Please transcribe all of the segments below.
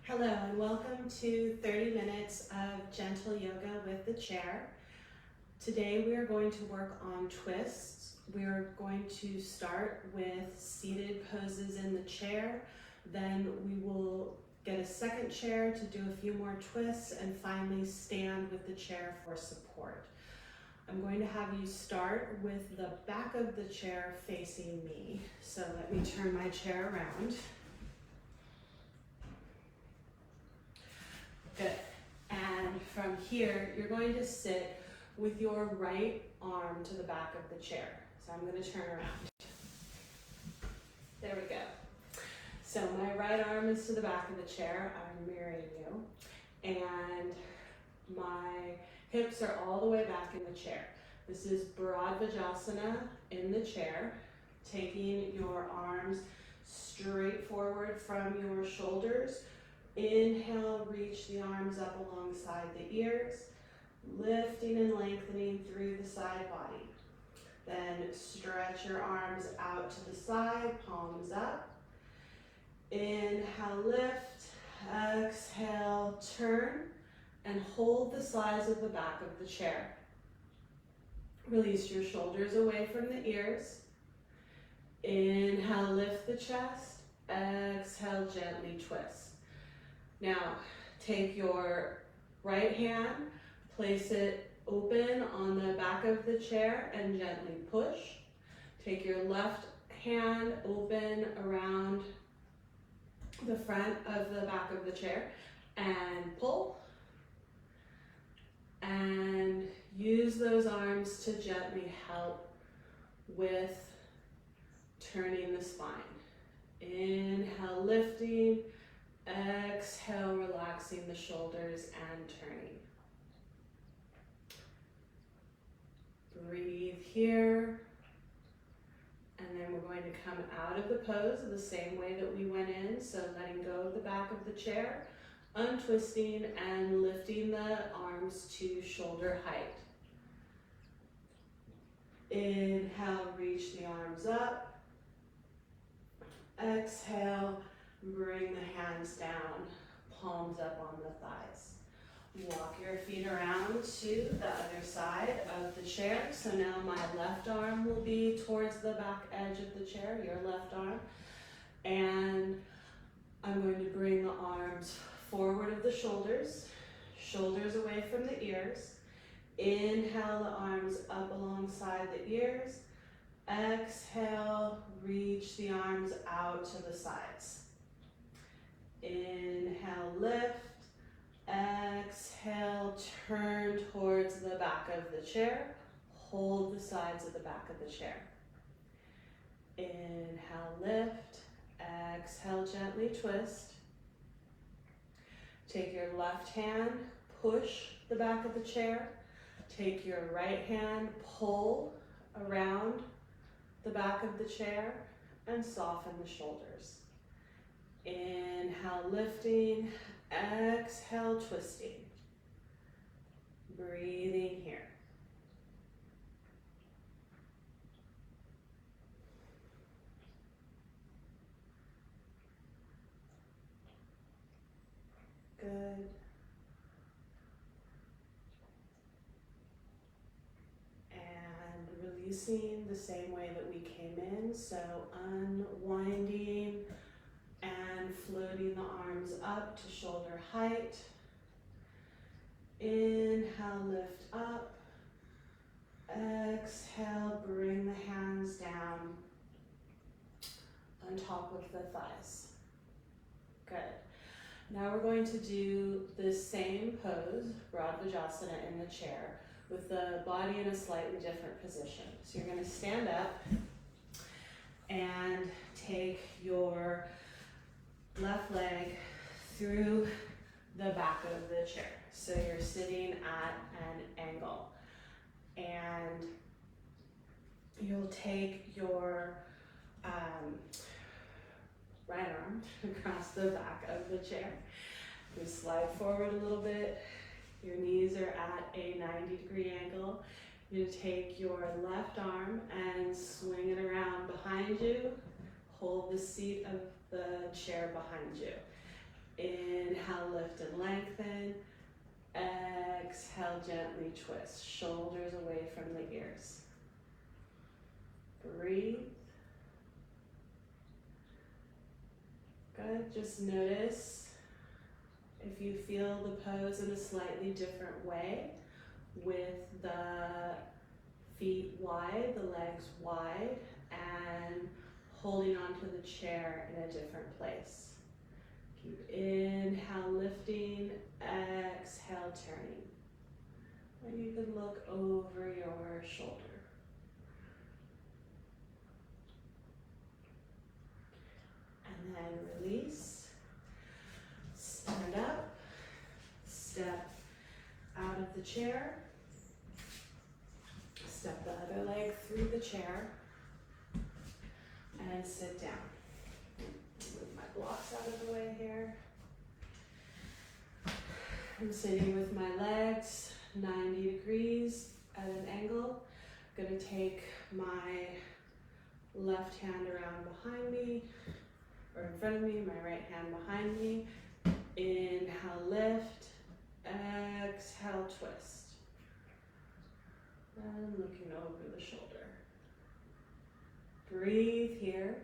Hello and welcome to 30 minutes of gentle yoga with the chair. Today we are going to work on twists. We are going to start with seated poses in the chair. Then we will get a second chair to do a few more twists and finally stand with the chair for support. I'm going to have you start with the back of the chair facing me. So let me turn my chair around. Good. And from here, you're going to sit with your right arm to the back of the chair. So I'm going to turn around. There we go. So my right arm is to the back of the chair. I'm mirroring you. And my hips are all the way back in the chair. This is Bharadvajasana in the chair. Taking your arms straight forward from your shoulders. Inhale, reach the arms up alongside the ears, lifting and lengthening through the side body. Then stretch your arms out to the side, palms up. Inhale, lift. Exhale, turn and hold the sides of the back of the chair. Release your shoulders away from the ears. Inhale, lift the chest. Exhale, gently twist. Now, take your right hand, place it open on the back of the chair and gently push. Take your left hand open around the front of the back of the chair and pull. And use those arms to gently help with turning the spine. Inhale, lifting. Exhale, relaxing the shoulders and turning. Breathe here. And then we're going to come out of the pose the same way that we went in. So letting go of the back of the chair, untwisting and lifting the arms to shoulder height. Inhale, reach the arms up. Exhale. Bring the hands down, palms up on the thighs. Walk your feet around to the other side of the chair. So now my left arm will be towards the back edge of the chair, your left arm. And I'm going to bring the arms forward of the shoulders, shoulders away from the ears. Inhale, the arms up alongside the ears. Exhale, reach the arms out to the sides. Inhale, lift. Exhale, turn towards the back of the chair. Hold the sides of the back of the chair. Inhale, lift. Exhale, gently twist. Take your left hand, push the back of the chair. Take your right hand, pull around the back of the chair and soften the shoulders. Inhale, lifting. Exhale, twisting. Breathing here. Good. And releasing the same way that we came in. So unwinding and floating the arms up to shoulder height. Inhale, lift up. Exhale, bring the hands down on top of the thighs. Good. Now we're going to do the same pose, Bharadvajasana in the chair, with the body in a slightly different position. So you're going to stand up and take your left leg through the back of the chair. So you're sitting at an angle. And you'll take your right arm across the back of the chair. You slide forward a little bit. Your knees are at a 90-degree angle. You take your left arm and swing it around behind you. Hold the seat of the chair behind you. Inhale, lift and lengthen. Exhale, gently twist. Shoulders away from the ears. Breathe. Good. Just notice if you feel the pose in a slightly different way, with the feet wide, the legs wide, and holding onto the chair in a different place. Keep inhale, lifting, exhale, turning. And you can look over your shoulder. And then release. Stand up. Step out of the chair. Step the other leg through the chair. And sit down. Move my blocks out of the way here. I'm sitting with my legs 90 degrees at an angle. I'm going to take my left hand around behind me, or in front of me, my right hand behind me. Inhale, lift. Exhale, twist. And looking over the shoulder. Breathe here.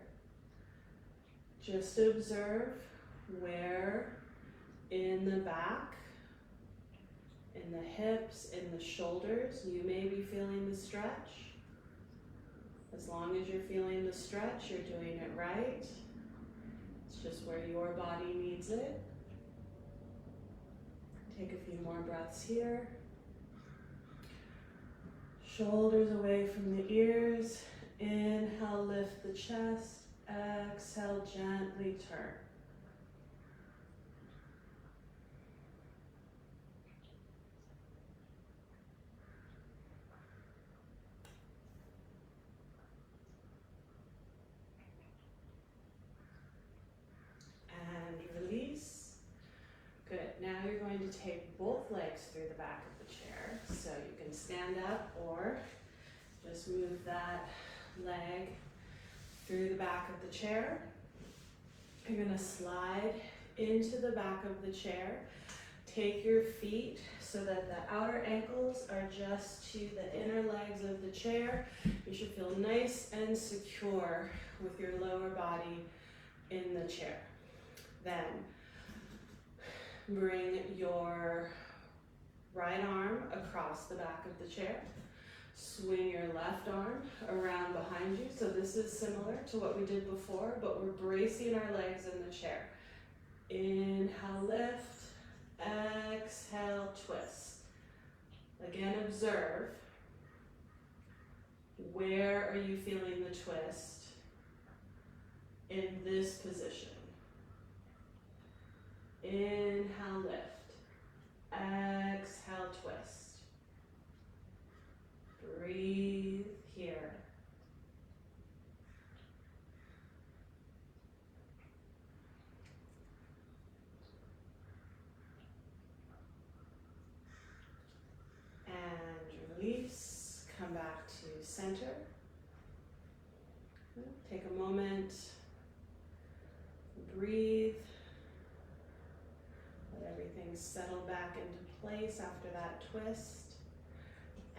Just observe where in the back, in the hips, in the shoulders, you may be feeling the stretch. As long as you're feeling the stretch, you're doing it right. It's just where your body needs it. Take a few more breaths here. Shoulders away from the ears. Inhale, lift the chest. Exhale, gently turn. And release. Good. Now you're going to take both legs through the back of the chair. So you can stand up or just move that leg through the back of the chair. You're going to slide into the back of the chair. Take your feet so that the outer ankles are just to the inner legs of the chair. You should feel nice and secure with your lower body in the chair. Then bring your right arm across the back of the chair. Swing your left arm around behind you. So this is similar to what we did before, but we're bracing our legs in the chair. Inhale, lift. Exhale, twist. Again, observe. Where are you feeling the twist in this position? Inhale, lift. Exhale, twist. Breathe here. And release. Come back to center. Take a moment. Breathe. Let everything settle back into place after that twist.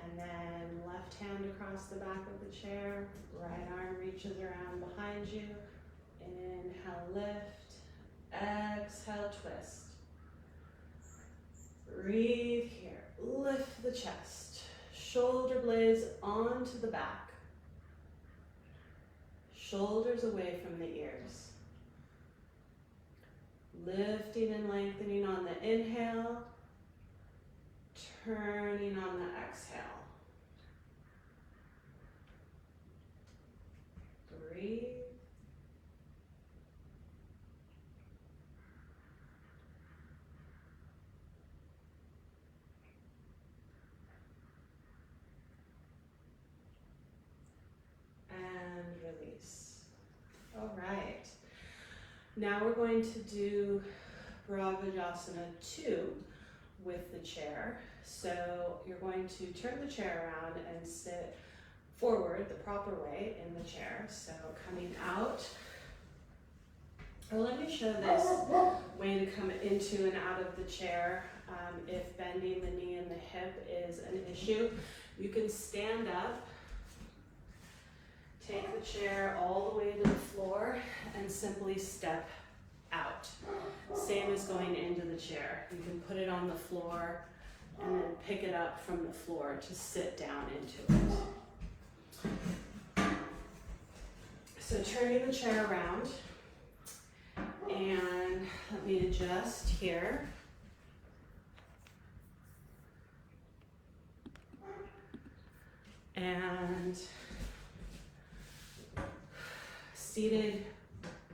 And then left hand across the back of the chair, right arm reaches around behind you. Inhale, lift. Exhale, twist. Breathe here. Lift the chest. Shoulder blades onto the back. Shoulders away from the ears. Lifting and lengthening on the inhale. Turning on the exhale. Breathe. And release. All right. Now we're going to do Bharadvajasana II with the chair. So you're going to turn the chair around and sit forward the proper way in the chair. So coming out. Or let me show this way to come into and out of the chair. If bending the knee and the hip is an issue, you can stand up, take the chair all the way to the floor, and simply step out. Same as going into the chair. You can put it on the floor and then pick it up from the floor to sit down into it. So turning the chair around, and let me adjust here. And seated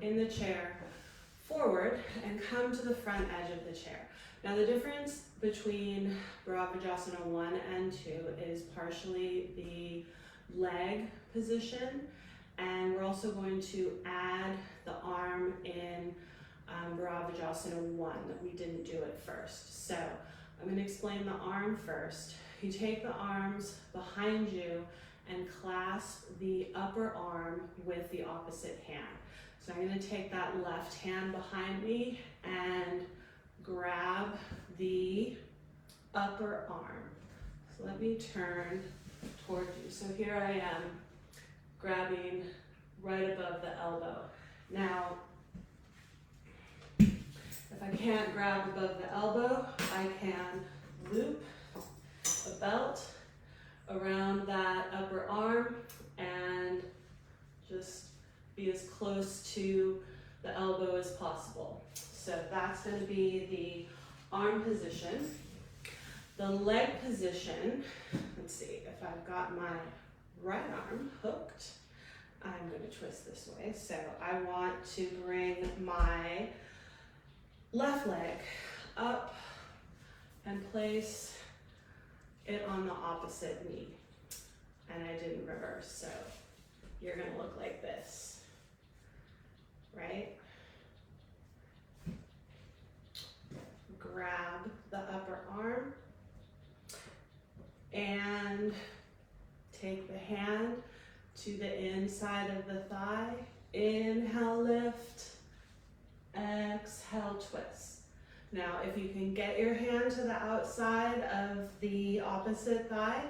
in the chair, forward, and come to the front edge of the chair. Now the difference between Bharadvajasana 1 and 2 is partially the leg position, and we're also going to add the arm in Bharadvajasana 1 that we didn't do at first. So I'm going to explain the arm first. You take the arms behind you and clasp the upper arm with the opposite hand. So I'm going to take that left hand behind me and grab the upper arm. So let me turn toward you. So here I am grabbing right above the elbow. Now, if I can't grab above the elbow, I can loop a belt around that upper arm and just be as close to the elbow as possible. So that's going to be the arm position. The leg position, let's see, if I've got my right arm hooked, I'm going to twist this way. So I want to bring my left leg up and place it on the opposite knee. And I didn't reverse, so you're going to look like this, right? Grab the upper arm and take the hand to the inside of the thigh. Inhale, lift. Exhale, twist. Now, if you can get your hand to the outside of the opposite thigh,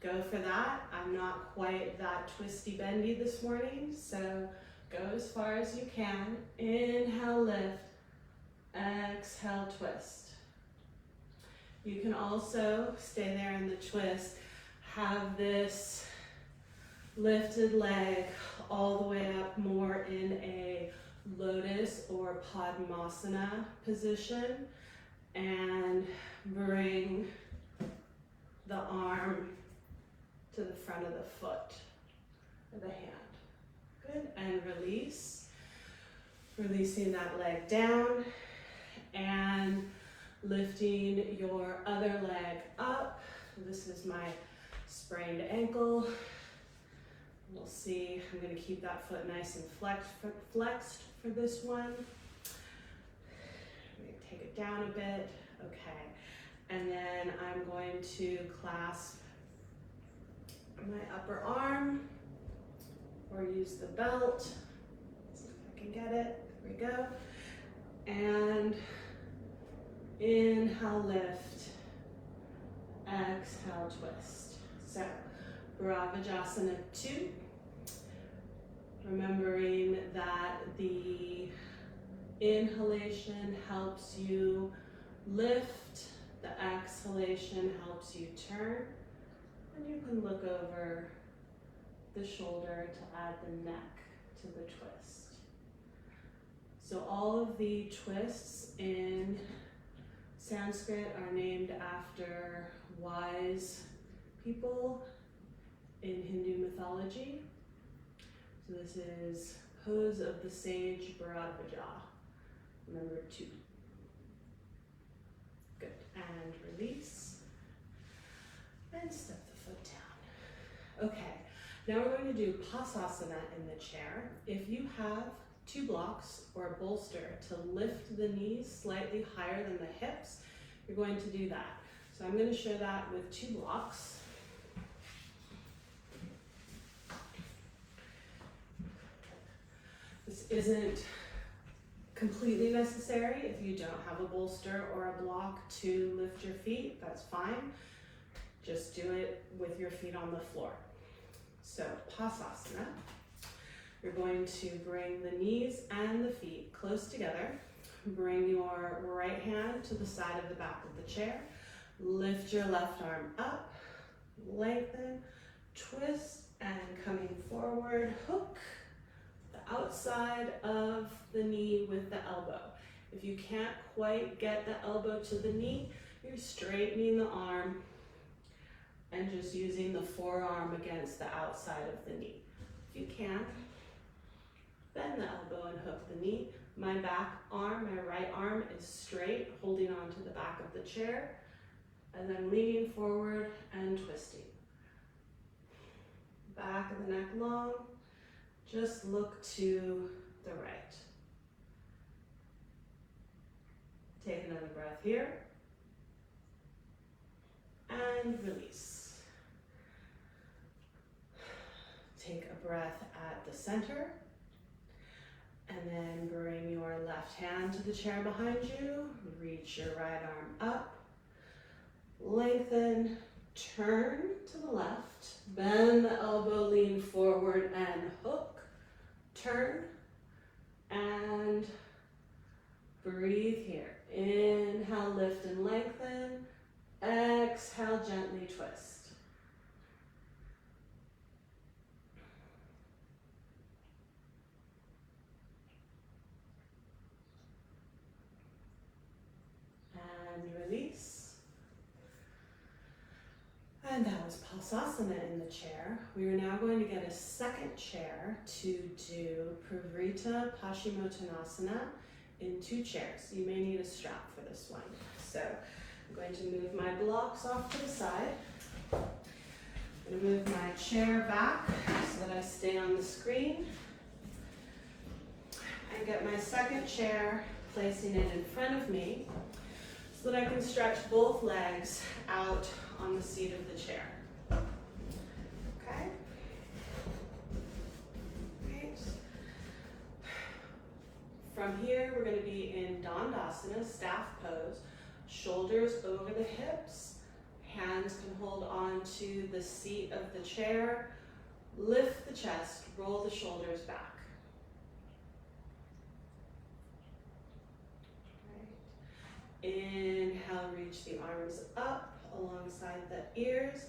go for that. I'm not quite that twisty bendy this morning, so go as far as you can. Inhale, lift. Exhale, twist. You can also stay there in the twist. Have this lifted leg all the way up more in a lotus or Padmasana position, and bring the arm to the front of the foot or the hand. Good, and release. Releasing that leg down and lifting your other leg up. This is my sprained ankle. We'll see, I'm going to keep that foot nice and flexed for this one. I'm going to take it down a bit. Okay. And then I'm going to clasp my upper arm or use the belt. See if I can get it. There we go. And inhale, lift. Exhale, twist. So, Bharadvajasana 2. Remembering that the inhalation helps you lift, the exhalation helps you turn, and you can look over the shoulder to add the neck to the twist. So all of the twists in Sanskrit are named after wise people in Hindu mythology. So this is pose of the sage Bharadvaja, number 2. Good, and release, and step the foot down. Okay, now we're going to do Pasasana in the chair. If you have 2 blocks or a bolster to lift the knees slightly higher than the hips, you're going to do that. So I'm going to show that with 2 blocks. This isn't completely necessary. If you don't have a bolster or a block to lift your feet, that's fine. Just do it with your feet on the floor. So Pasasana, you're going to bring the knees and the feet close together. Bring your right hand to the side of the back of the chair. Lift your left arm up, lengthen, twist, and coming forward, hook the outside of the knee with the elbow. If you can't quite get the elbow to the knee, you're straightening the arm and just using the forearm against the outside of the knee. If you can, bend the elbow and hook the knee. My back arm, my right arm is straight, holding on to the back of the chair, and then leaning forward and twisting. Back of the neck long, just look to the right. Take another breath here, and release. Take a breath at the center, and then bring your left hand to the chair behind you. Reach your right arm up, lengthen, turn to the left, bend the elbow, lean forward and hook, turn, and breathe here. Inhale, lift and lengthen. Exhale, gently twist. And release. And that was Pasasana in the chair. We are now going to get a second chair to do Parivrtta Paschimottanasana in 2 chairs. You may need a strap for this one. So I'm going to move my blocks off to the side. I'm going to move my chair back so that I stay on the screen. And get my second chair, placing it in front of me so that I can stretch both legs out on the seat of the chair. Okay? Great. From here, we're going to be in Dandasana, staff pose. Shoulders over the hips. Hands can hold on to the seat of the chair. Lift the chest, roll the shoulders back. Right. Inhale, reach the arms up alongside the ears.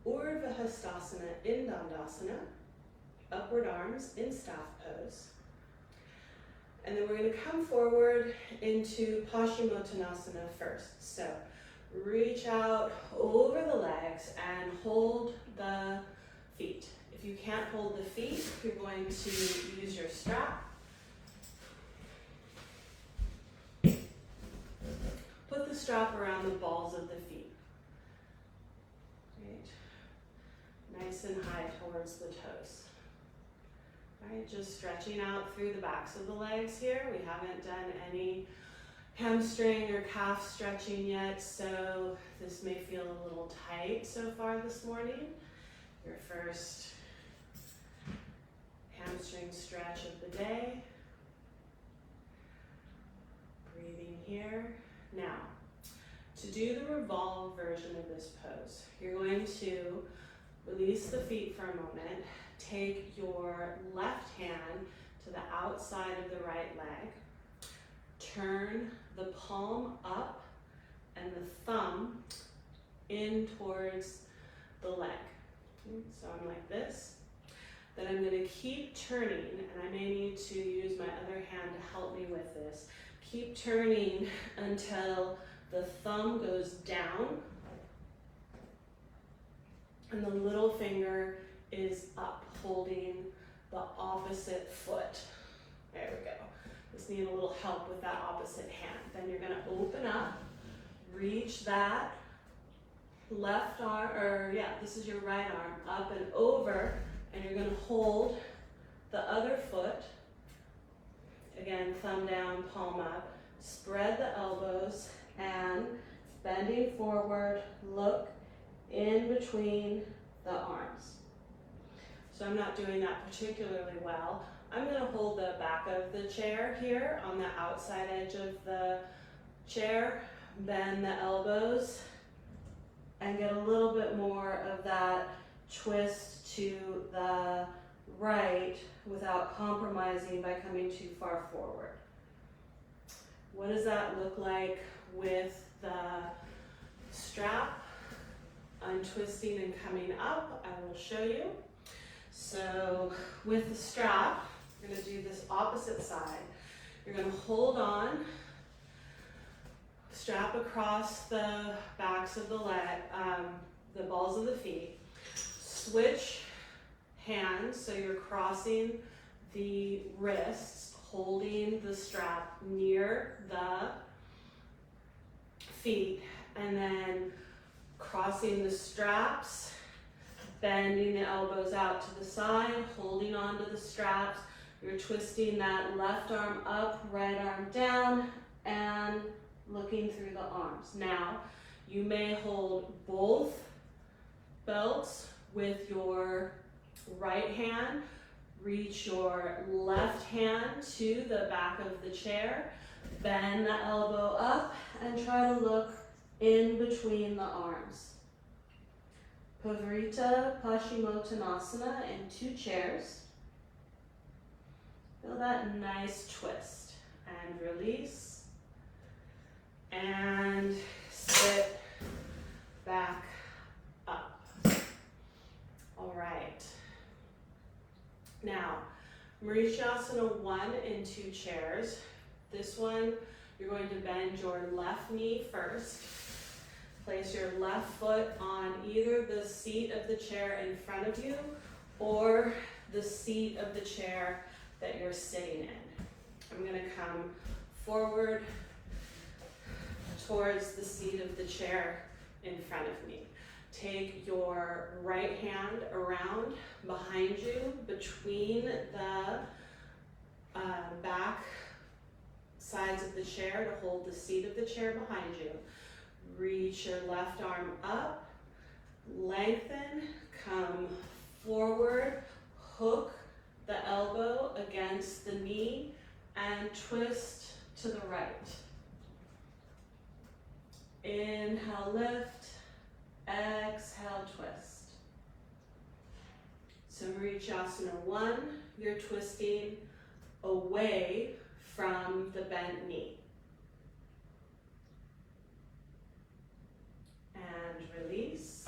Utthita in Dandasana. Upward arms in staff pose. And then we're going to come forward into Paschimottanasana first. So reach out over the legs and hold the feet. If you can't hold the feet, you're going to use your strap. Put the strap around the balls of the feet. Right. Nice and high towards the toes. Right, just stretching out through the backs of the legs here. We haven't done any hamstring or calf stretching yet, so this may feel a little tight so far this morning. Your first hamstring stretch of the day. Breathing here. Now, to do the revolve version of this pose, you're going to release the feet for a moment. Take your left hand to the outside of the right leg. Turn the palm up and the thumb in towards the leg. So I'm like this. Then I'm going to keep turning, and I may need to use my other hand to help me with this. Keep turning until the thumb goes down and the little finger is up, holding the opposite foot. There we go. Just need a little help with that opposite hand. Then you're going to open up, reach that left arm, this is your right arm, up and over, and you're going to hold the other foot. Again, thumb down, palm up. Spread the elbows and bending forward, look in between the arms. So I'm not doing that particularly well. I'm going to hold the back of the chair here on the outside edge of the chair, bend the elbows, and get a little bit more of that twist to the right without compromising by coming too far forward. What does that look like with the strap? Untwisting and coming up, I will show you. So with the strap, you're going to do this opposite side. You're going to hold on, strap across the backs of the the balls of the feet, switch hands, so you're crossing the wrists, holding the strap near the feet, and then crossing the straps, bending the elbows out to the side, holding onto the straps. You're twisting that left arm up, right arm down, and looking through the arms. Now, you may hold both belts with your right hand. Reach your left hand to the back of the chair. Bend the elbow up and try to look in between the arms. Parivrtta Paschimottanasana in 2 chairs. Feel that nice twist and release. And sit back up. All right. Now, Marichyasana I in 2 chairs. This one, you're going to bend your left knee first. Place your left foot on either the seat of the chair in front of you or the seat of the chair that you're sitting in. I'm going to come forward towards the seat of the chair in front of me. Take your right hand around behind you between the back sides of the chair to hold the seat of the chair behind you. Reach your left arm up, lengthen, come forward, hook the elbow against the knee, and twist to the right. Inhale, lift, exhale, twist. So Marichyasana I, you're twisting away from the bent knee. And release.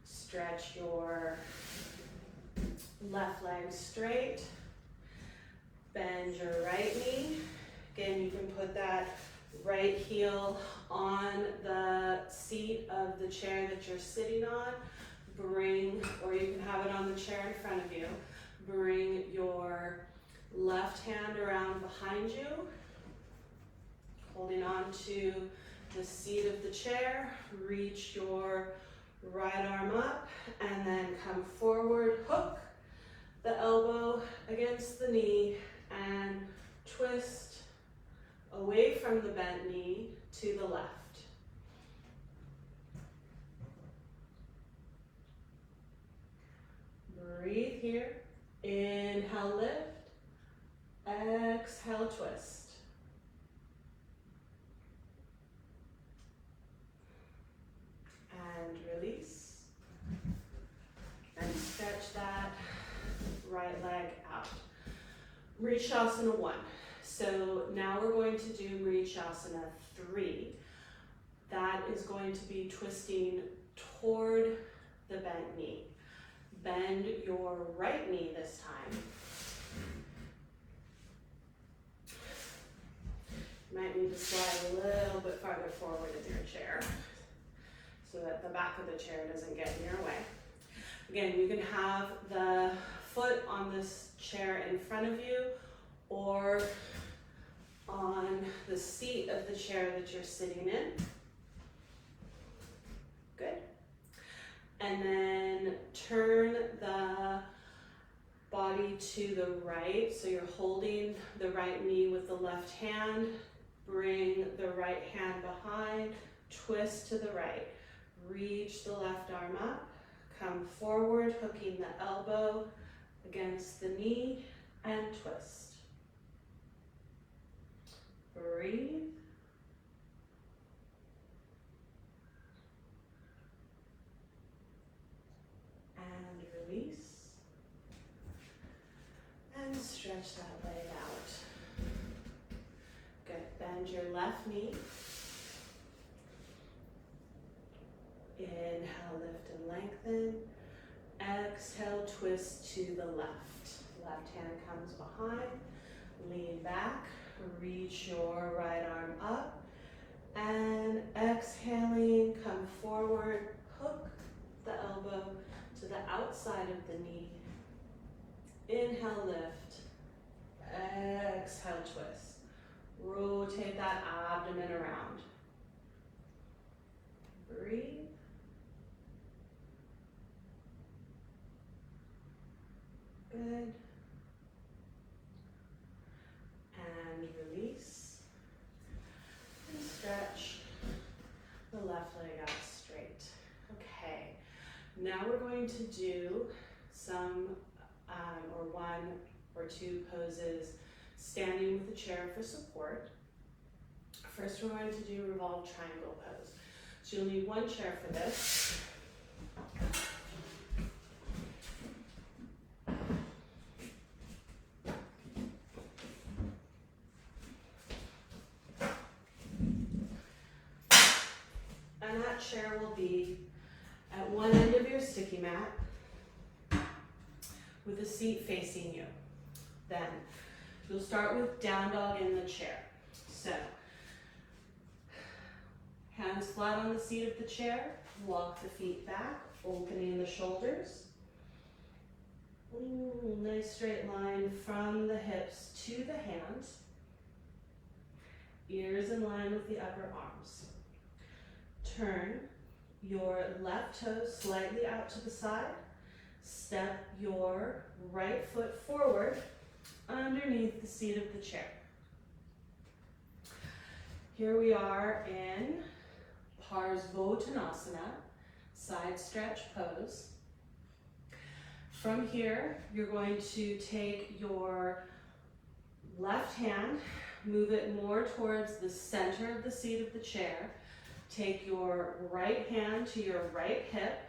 Stretch your left leg straight. Bend your right knee. Again, you can put that right heel on the seat of the chair that you're sitting on. Or you can have it on the chair in front of you. Bring your left hand around behind you, holding on to the seat of the chair. Reach your right arm up and then come forward, hook the elbow against the knee and twist away from the bent knee to the left. Breathe here. Inhale, lift. Exhale, twist. And release. And stretch that right leg out. Marichyasana I. So now we're going to do Marichyasana III. That is going to be twisting toward the bent knee. Bend your right knee this time. You might need to slide a little bit farther forward in your chair so that the back of the chair doesn't get in your way. Again, you can have the foot on this chair in front of you or on the seat of the chair that you're sitting in. Good. And then turn the body to the right. So you're holding the right knee with the left hand. Bring the right hand behind. Twist to the right. Reach the left arm up. Come forward, hooking the elbow against the knee and twist. Breathe. And release. And stretch that leg out. Good. Bend your left knee. Inhale, lift and lengthen. Exhale, twist to the left. Left hand comes behind. Lean back. Reach your right arm up. And exhaling, come forward. Hook the elbow to the outside of the knee. Inhale, lift. Exhale, twist. Rotate that abdomen around. Breathe. Good. And release. And stretch the left leg out straight. Okay. Now we're going to do some or one or two poses standing with the chair for support. First, we're going to do revolved triangle pose. So you'll need one chair for this. And that chair will be at one end of your sticky mat with the seat facing you. Then you'll start with down dog in the chair. So hands flat on the seat of the chair, walk the feet back, opening the shoulders. Ooh, nice straight line from the hips to the hands. Ears in line with the upper arms. Turn your left toe slightly out to the side. Step your right foot forward underneath the seat of the chair. Here we are in Parivrtta, side stretch pose. From here, you're going to take your left hand, move it more towards the center of the seat of the chair. Take your right hand to your right hip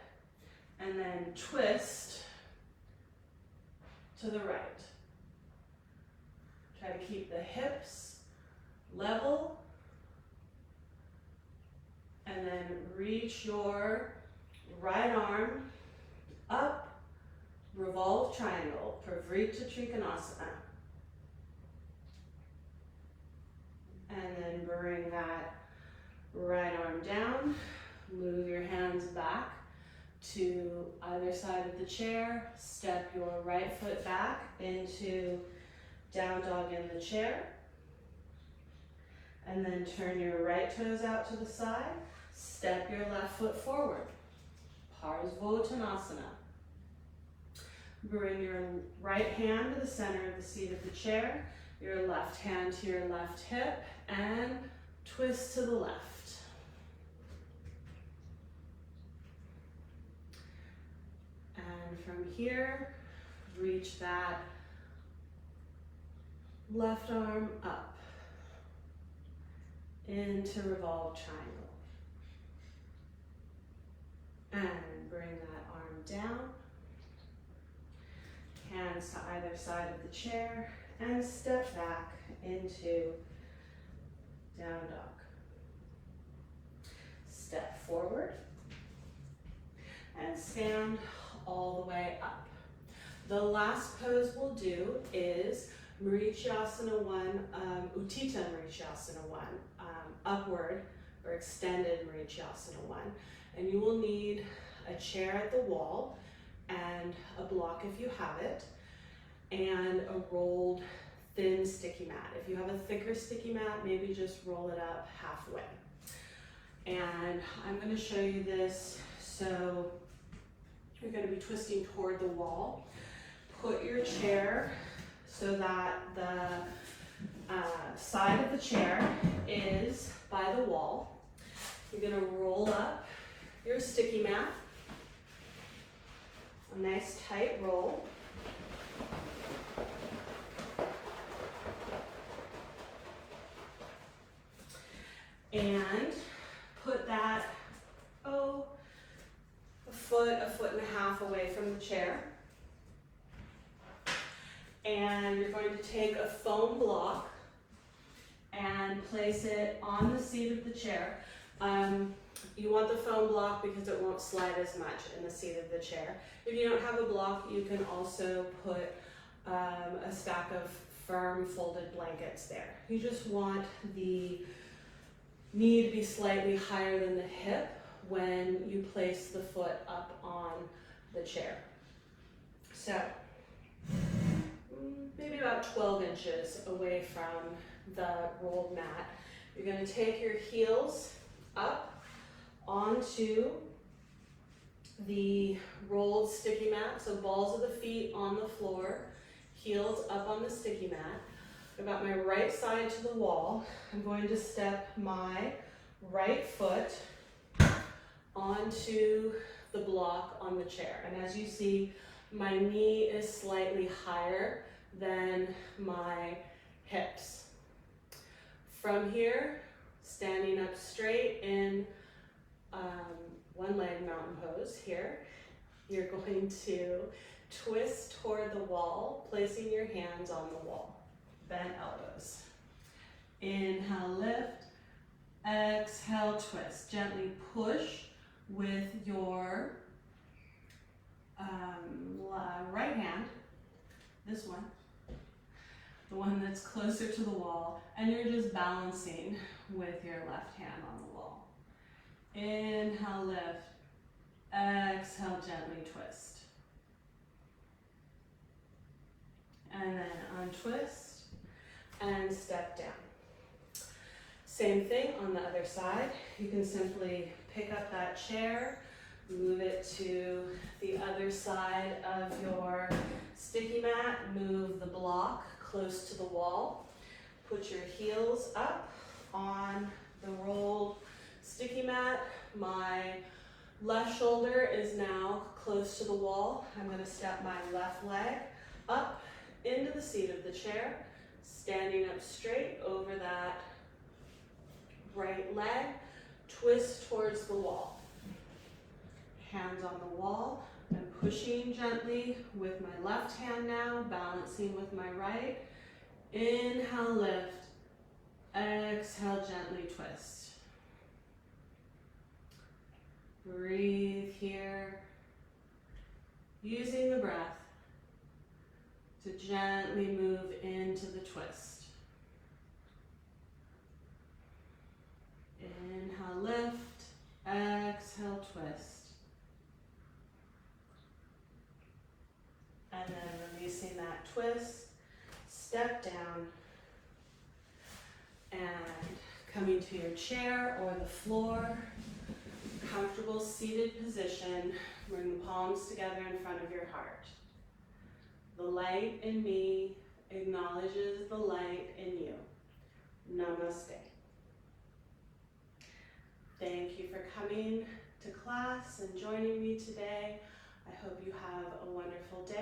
and then twist to the right. Try to keep the hips level and then reach your right arm up, revolve triangle, Parivrtta Trikonasana. And then bring that right arm down, move your hands back to either side of the chair, step your right foot back into down dog in the chair, and then turn your right toes out to the side, step your left foot forward, Parivrtta. Bring your right hand to the center of the seat of the chair, your left hand to your left hip, and twist to the left. And from here, reach that left arm up into revolved triangle. And bring that arm down. Hands to either side of the chair and step back into down dog. Step forward and stand all the way up. The last pose we'll do is Marichyasana I, Utthita Marichyasana I, upward or extended Marichyasana I. And you will need a chair at the wall and a block if you have it, and a rolled thin sticky mat. If you have a thicker sticky mat, maybe just roll it up halfway. And I'm going to show you this. So you're going to be twisting toward the wall. Put your chair so that the side of the chair is by the wall. You're going to roll up your sticky mat, a nice tight roll. And put that, a foot and a half away from the chair. And you're going to take a foam block and place it on the seat of the chair. You want the foam block because it won't slide as much in the seat of the chair. If you don't have a block, you can also put a stack of firm folded blankets there. You just want the knee to be slightly higher than the hip when you place the foot up on the chair. So, maybe about 12 inches away from the rolled mat. You're going to take your heels up onto the rolled sticky mat, so balls of the feet on the floor, heels up on the sticky mat. I've got my right side to the wall. I'm going to step my right foot onto the block on the chair. And as you see, my knee is slightly higher than my hips. From here, standing up straight in one leg mountain pose here, you're going to twist toward the wall, placing your hands on the wall. Bent elbows. Inhale, lift. Exhale, twist. Gently push with your right hand, this one, the one that's closer to the wall, and you're just balancing with your left hand on the wall. Inhale, lift. Exhale, gently twist. And then untwist and step down. Same thing on the other side. You can simply pick up that chair, move it to the other side of your sticky mat, move the block close to the wall, put your heels up on the rolled sticky mat. My left shoulder is now close to the wall. I'm going to step my left leg up into the seat of the chair, standing up straight over that right leg, twist towards the wall. Hands on the wall. I'm pushing gently with my left hand now, balancing with my right. Inhale, lift. Exhale, gently twist. Breathe here, using the breath to gently move into the twist. Inhale, lift. Exhale, twist. And then releasing that twist, step down and coming to your chair or the floor, comfortable seated position. Bring the palms together in front of your heart. The light in me acknowledges the light in you. Namaste. Thank you for coming to class and joining me today. I hope you have a wonderful day.